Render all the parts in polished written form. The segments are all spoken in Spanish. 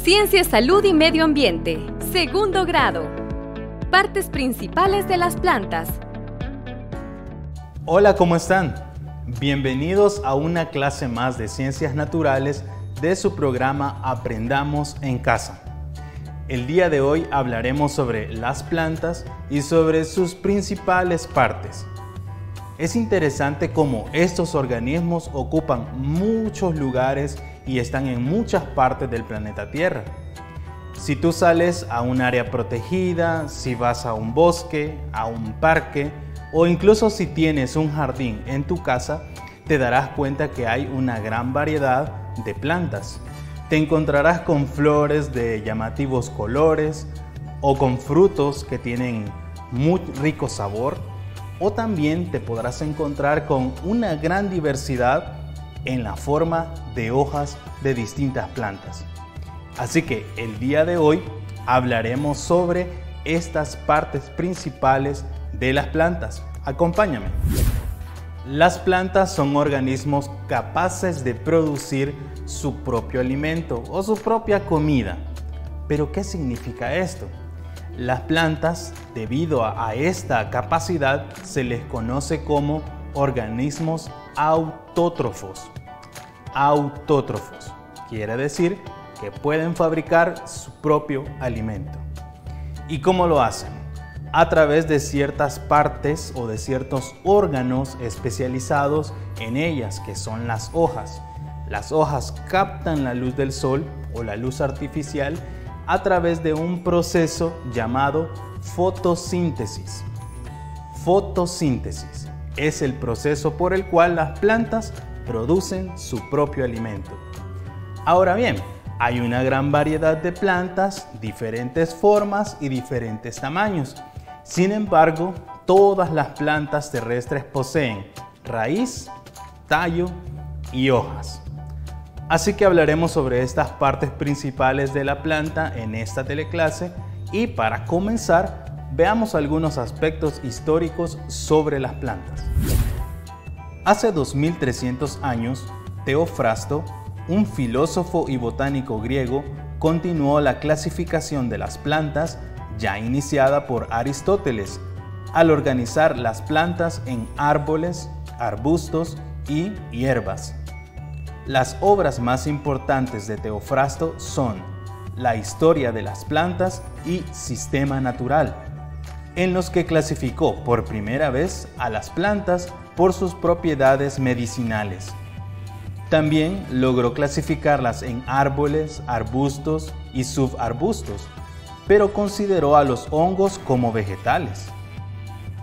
Ciencia, Salud y Medio Ambiente, segundo grado. Partes principales de las plantas. Hola, ¿cómo están? Bienvenidos a una clase más de Ciencias Naturales de su programa Aprendamos en Casa. El día de hoy hablaremos sobre las plantas y sobre sus principales partes. Es interesante cómo estos organismos ocupan muchos lugares y están en muchas partes del planeta Tierra. Si tú sales a un área protegida, si vas a un bosque, a un parque o incluso si tienes un jardín en tu casa, te darás cuenta que hay una gran variedad de plantas. Te encontrarás con flores de llamativos colores o con frutos que tienen muy rico sabor, o también te podrás encontrar con una gran diversidad en la forma de hojas de distintas plantas. Así que el día de hoy hablaremos sobre estas partes principales de las plantas. Acompáñame. Las plantas son organismos capaces de producir su propio alimento o su propia comida. ¿Pero qué significa esto? Las plantas, debido a esta capacidad, se les conoce como organismos autótrofos. Autótrofos quiere decir que pueden fabricar su propio alimento. ¿Y cómo lo hacen? A través de ciertas partes o de ciertos órganos especializados en ellas, que son las hojas. Las hojas captan la luz del sol o la luz artificial a través de un proceso llamado fotosíntesis. Fotosíntesis es el proceso por el cual las plantas producen su propio alimento. Ahora bien, hay una gran variedad de plantas, diferentes formas y diferentes tamaños. Sin embargo, todas las plantas terrestres poseen raíz, tallo y hojas. Así que hablaremos sobre estas partes principales de la planta en esta teleclase y para comenzar, veamos algunos aspectos históricos sobre las plantas. Hace 2300 años, Teofrasto, un filósofo y botánico griego, continuó la clasificación de las plantas ya iniciada por Aristóteles, al organizar las plantas en árboles, arbustos y hierbas. Las obras más importantes de Teofrasto son La Historia de las Plantas y Sistema Natural, en los que clasificó por primera vez a las plantas por sus propiedades medicinales. También logró clasificarlas en árboles, arbustos y subarbustos, pero consideró a los hongos como vegetales.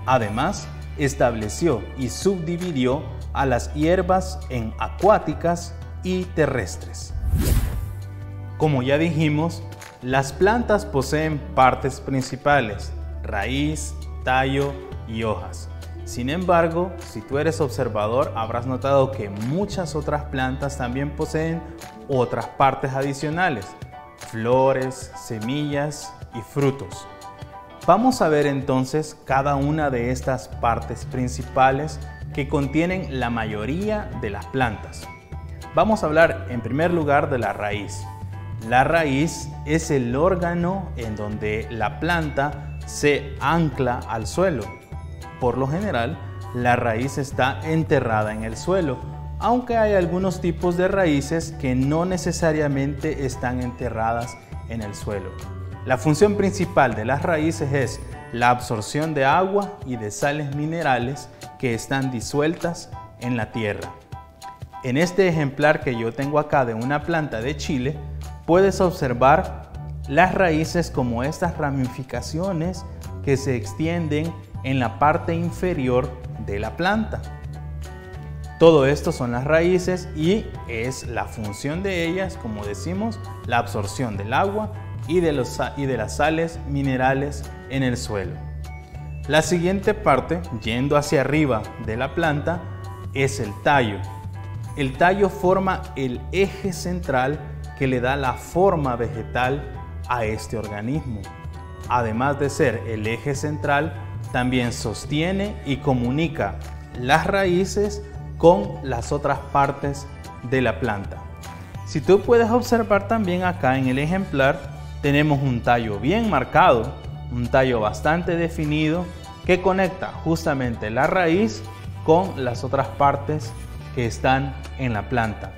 Además, estableció y subdividió a las hierbas en acuáticas y terrestres. Como ya dijimos, las plantas poseen partes principales, raíz, tallo y hojas. Sin embargo, si tú eres observador, habrás notado que muchas otras plantas también poseen otras partes adicionales, flores, semillas y frutos. Vamos a ver entonces cada una de estas partes principales que contienen la mayoría de las plantas. Vamos a hablar en primer lugar de la raíz. La raíz es el órgano en donde la planta se ancla al suelo. Por lo general, la raíz está enterrada en el suelo, aunque hay algunos tipos de raíces que no necesariamente están enterradas en el suelo. La función principal de las raíces es la absorción de agua y de sales minerales que están disueltas en la tierra. En este ejemplar que yo tengo acá de una planta de Chile, puedes observar las raíces como estas ramificaciones que se extienden en la parte inferior de la planta. Todo esto son las raíces y es la función de ellas, como decimos, la absorción del agua y de las sales minerales en el suelo. La siguiente parte, yendo hacia arriba de la planta, es el tallo. El tallo forma el eje central que le da la forma vegetal a este organismo. Además de ser el eje central, también sostiene y comunica las raíces con las otras partes de la planta. Si tú puedes observar también acá en el ejemplar, tenemos un tallo bien marcado, un tallo bastante definido que conecta justamente la raíz con las otras partes que están en la planta.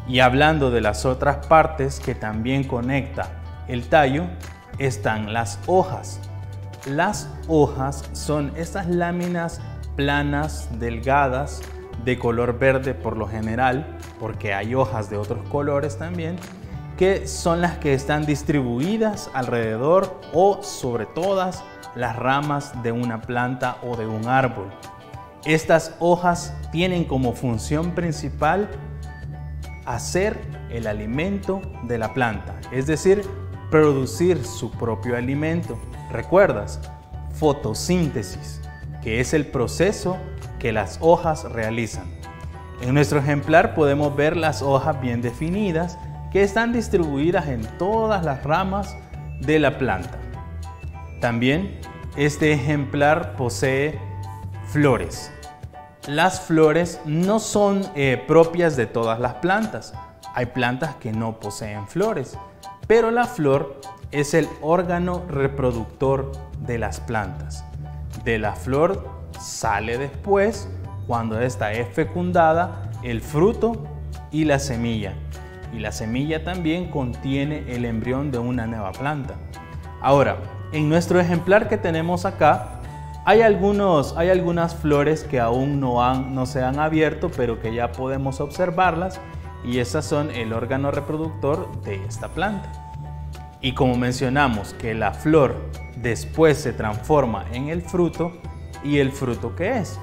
Y hablando de las otras partes que también conecta el tallo, están las hojas. Las hojas son estas láminas planas, delgadas, de color verde por lo general, porque hay hojas de otros colores también, que son las que están distribuidas alrededor o sobre todas las ramas de una planta o de un árbol. Estas hojas tienen como función principal hacer el alimento de la planta, es decir, producir su propio alimento. ¿Recuerdas? Fotosíntesis, que es el proceso que las hojas realizan. En nuestro ejemplar podemos ver las hojas bien definidas que están distribuidas en todas las ramas de la planta. También este ejemplar posee flores. Las flores no son propias de todas las plantas. Hay plantas que no poseen flores, pero la flor es el órgano reproductor de las plantas. De la flor sale después, cuando ésta es fecundada, el fruto y la semilla. Y la semilla también contiene el embrión de una nueva planta. Ahora, en nuestro ejemplar que tenemos acá, hay algunas flores que aún no se han abierto, pero que ya podemos observarlas, y esas son el órgano reproductor de esta planta. Y como mencionamos que la flor después se transforma en el fruto, ¿y el fruto qué es?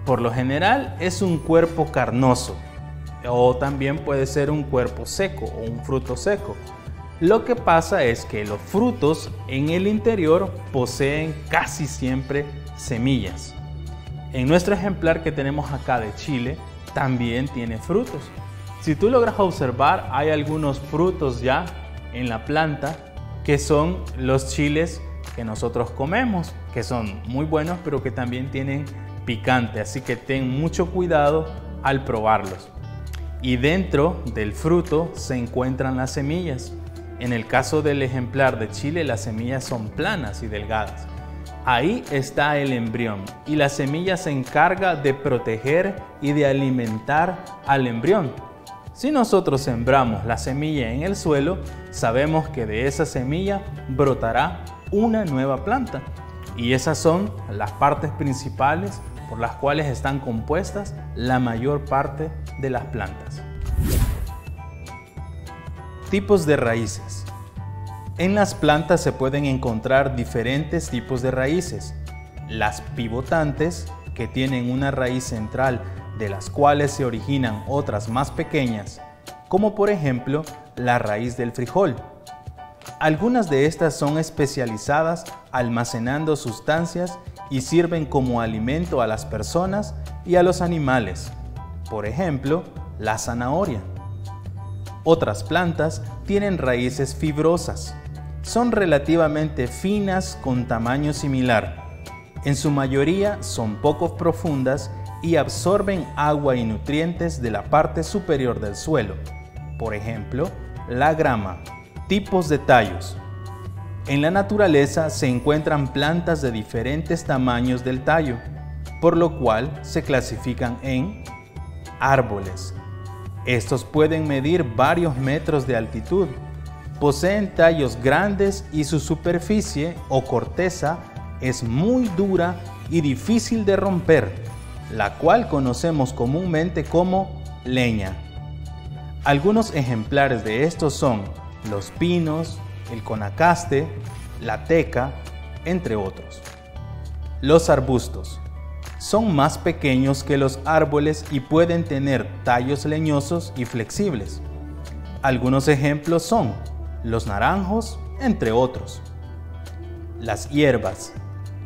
Por lo general es un cuerpo carnoso, o también puede ser un cuerpo seco o un fruto seco. Lo que pasa es que los frutos en el interior poseen casi siempre semillas. En nuestro ejemplar que tenemos acá de Chile, también tiene frutos. Si tú logras observar, hay algunos frutos ya en la planta que son los chiles que nosotros comemos, que son muy buenos, pero que también tienen picante, así que ten mucho cuidado al probarlos. Y dentro del fruto se encuentran las semillas. En el caso del ejemplar de Chile, las semillas son planas y delgadas. Ahí está el embrión y la semilla se encarga de proteger y de alimentar al embrión. Si nosotros sembramos la semilla en el suelo, sabemos que de esa semilla brotará una nueva planta. Y esas son las partes principales por las cuales están compuestas la mayor parte de las plantas. Tipos de raíces. En las plantas se pueden encontrar diferentes tipos de raíces. Las pivotantes, que tienen una raíz central de las cuales se originan otras más pequeñas, como por ejemplo la raíz del frijol. Algunas de estas son especializadas almacenando sustancias y sirven como alimento a las personas y a los animales. Por ejemplo, la zanahoria. Otras plantas tienen raíces fibrosas. Son relativamente finas con tamaño similar. En su mayoría son poco profundas y absorben agua y nutrientes de la parte superior del suelo. Por ejemplo, la grama. Tipos de tallos. En la naturaleza se encuentran plantas de diferentes tamaños del tallo, por lo cual se clasifican en árboles. Estos pueden medir varios metros de altitud. Poseen tallos grandes y su superficie o corteza es muy dura y difícil de romper, la cual conocemos comúnmente como leña. Algunos ejemplares de estos son los pinos, el conacaste, la teca, entre otros. Los arbustos son más pequeños que los árboles y pueden tener tallos leñosos y flexibles. Algunos ejemplos son los naranjos, entre otros. Las hierbas.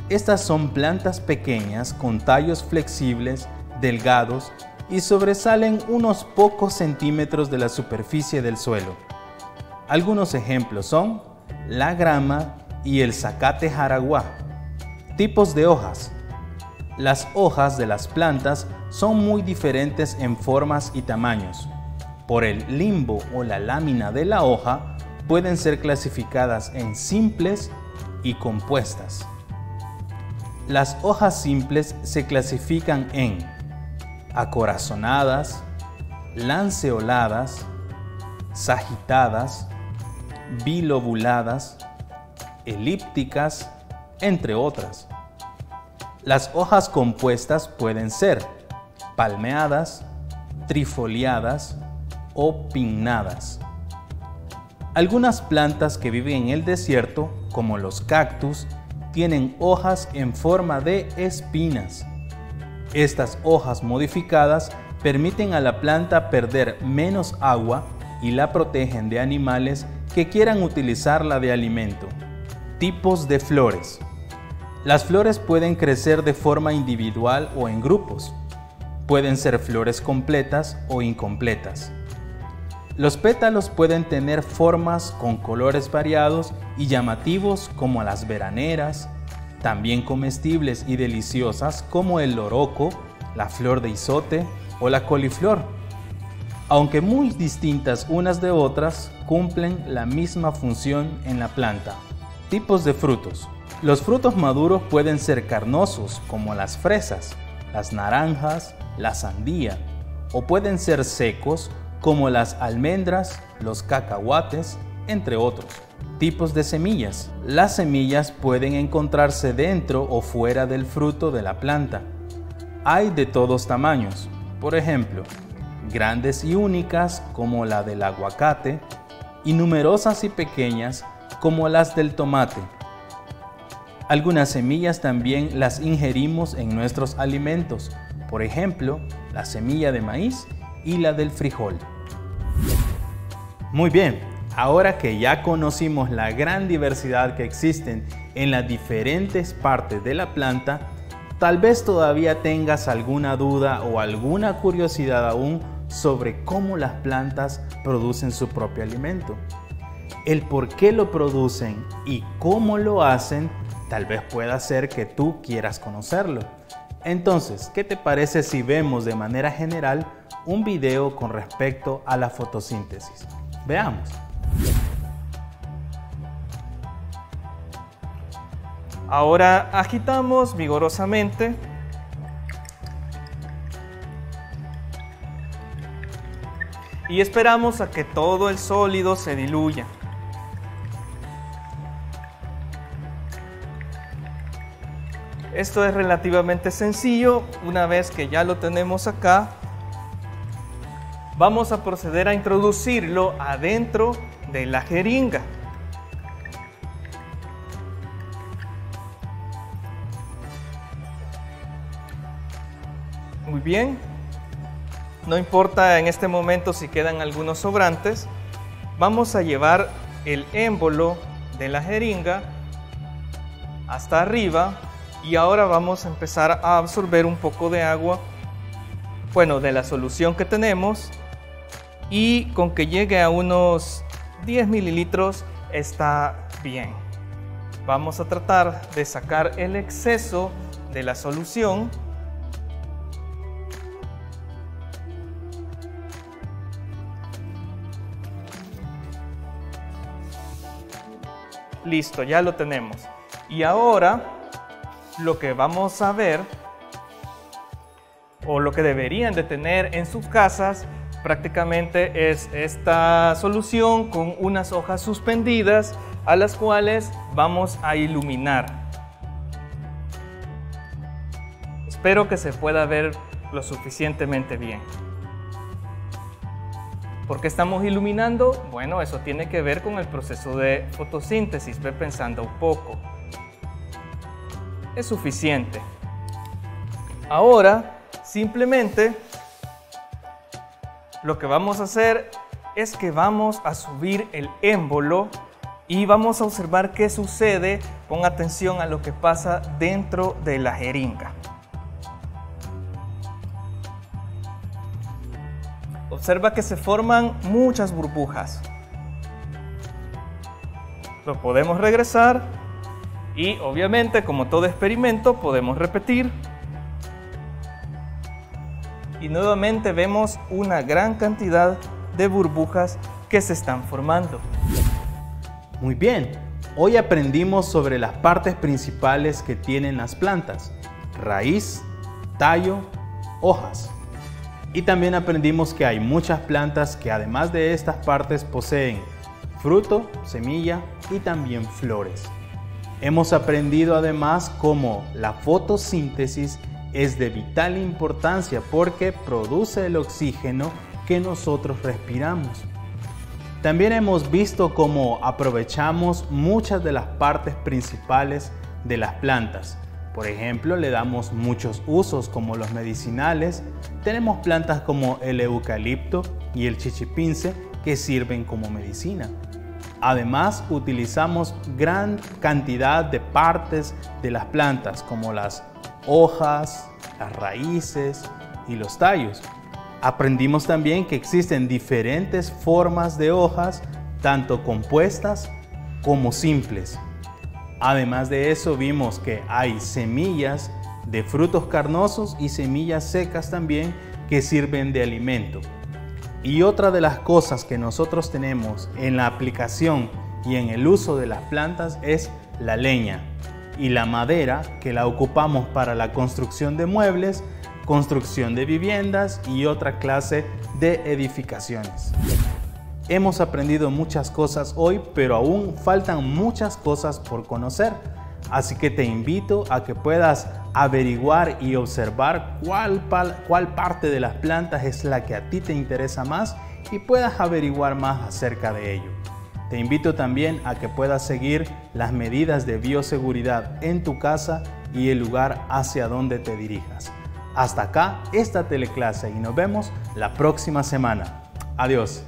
Estas son plantas pequeñas con tallos flexibles, delgados y sobresalen unos pocos centímetros de la superficie del suelo. Algunos ejemplos son la grama y el zacate jaraguá. Tipos de hojas. Las hojas de las plantas son muy diferentes en formas y tamaños. por el limbo o la lámina de la hoja, pueden ser clasificadas en simples y compuestas. Las hojas simples se clasifican en acorazonadas, lanceoladas, sagitadas, bilobuladas, elípticas, entre otras. Las hojas compuestas pueden ser palmeadas, trifoliadas o pinnadas. Algunas plantas que viven en el desierto, como los cactus, tienen hojas en forma de espinas. Estas hojas modificadas permiten a la planta perder menos agua y la protegen de animales que quieran utilizarla de alimento. Tipos de flores. Las flores pueden crecer de forma individual o en grupos. Pueden ser flores completas o incompletas. Los pétalos pueden tener formas con colores variados y llamativos como las veraneras, también comestibles y deliciosas como el loroco, la flor de izote o la coliflor. Aunque muy distintas unas de otras, cumplen la misma función en la planta. Tipos de frutos. Los frutos maduros pueden ser carnosos como las fresas, las naranjas, la sandía, o pueden ser secos como las almendras, los cacahuates, entre otros. Tipos de semillas. Las semillas pueden encontrarse dentro o fuera del fruto de la planta. Hay de todos tamaños, por ejemplo, grandes y únicas como la del aguacate y numerosas y pequeñas como las del tomate. Algunas semillas también las ingerimos en nuestros alimentos, por ejemplo, la semilla de maíz y la del frijol. Muy bien, ahora que ya conocimos la gran diversidad que existen en las diferentes partes de la planta, tal vez todavía tengas alguna duda o alguna curiosidad aún sobre cómo las plantas producen su propio alimento. El por qué lo producen y cómo lo hacen tal vez pueda ser que tú quieras conocerlo. Entonces, ¿qué te parece si vemos de manera general un video con respecto a la fotosíntesis? Veamos. Ahora agitamos vigorosamente y esperamos a que todo el sólido se diluya. Esto es relativamente sencillo. Una vez que ya lo tenemos acá, vamos a proceder a introducirlo adentro de la jeringa. Muy bien. No importa en este momento si quedan algunos sobrantes. Vamos a llevar el émbolo de la jeringa hasta arriba. Y ahora vamos a empezar a absorber un poco de agua, bueno, de la solución que tenemos, y con que llegue a unos 10 mililitros está bien. Vamos a tratar de sacar el exceso de la solución. Listo, ya lo tenemos. Y ahora lo que vamos a ver, o lo que deberían de tener en sus casas, prácticamente es esta solución con unas hojas suspendidas a las cuales vamos a iluminar. Espero que se pueda ver lo suficientemente bien. ¿Por qué estamos iluminando? Bueno, eso tiene que ver con el proceso de fotosíntesis. Ve pensando un poco. Es suficiente. Ahora, simplemente, lo que vamos a hacer es que vamos a subir el émbolo y vamos a observar qué sucede. Pon atención a lo que pasa dentro de la jeringa. Observa que se forman muchas burbujas. Lo podemos regresar y obviamente, como todo experimento, podemos repetir. Y nuevamente vemos una gran cantidad de burbujas que se están formando. Muy bien, hoy aprendimos sobre las partes principales que tienen las plantas: raíz, tallo, hojas. Y también aprendimos que hay muchas plantas que además de estas partes poseen fruto, semilla y también flores. Hemos aprendido además cómo la fotosíntesis es de vital importancia porque produce el oxígeno que nosotros respiramos. También hemos visto cómo aprovechamos muchas de las partes principales de las plantas. Por ejemplo, le damos muchos usos como los medicinales. Tenemos plantas como el eucalipto y el chichipince que sirven como medicina. Además, utilizamos gran cantidad de partes de las plantas como las hojas, las raíces y los tallos. Aprendimos también que existen diferentes formas de hojas, tanto compuestas como simples. Además de eso, vimos que hay semillas de frutos carnosos y semillas secas también que sirven de alimento. Y otra de las cosas que nosotros tenemos en la aplicación y en el uso de las plantas es la leña y la madera, que la ocupamos para la construcción de muebles, construcción de viviendas y otra clase de edificaciones. Hemos aprendido muchas cosas hoy, pero aún faltan muchas cosas por conocer. Así que te invito a que puedas averiguar y observar cuál parte de las plantas es la que a ti te interesa más y puedas averiguar más acerca de ello. Te invito también a que puedas seguir las medidas de bioseguridad en tu casa y el lugar hacia donde te dirijas. Hasta acá esta teleclase y nos vemos la próxima semana. Adiós.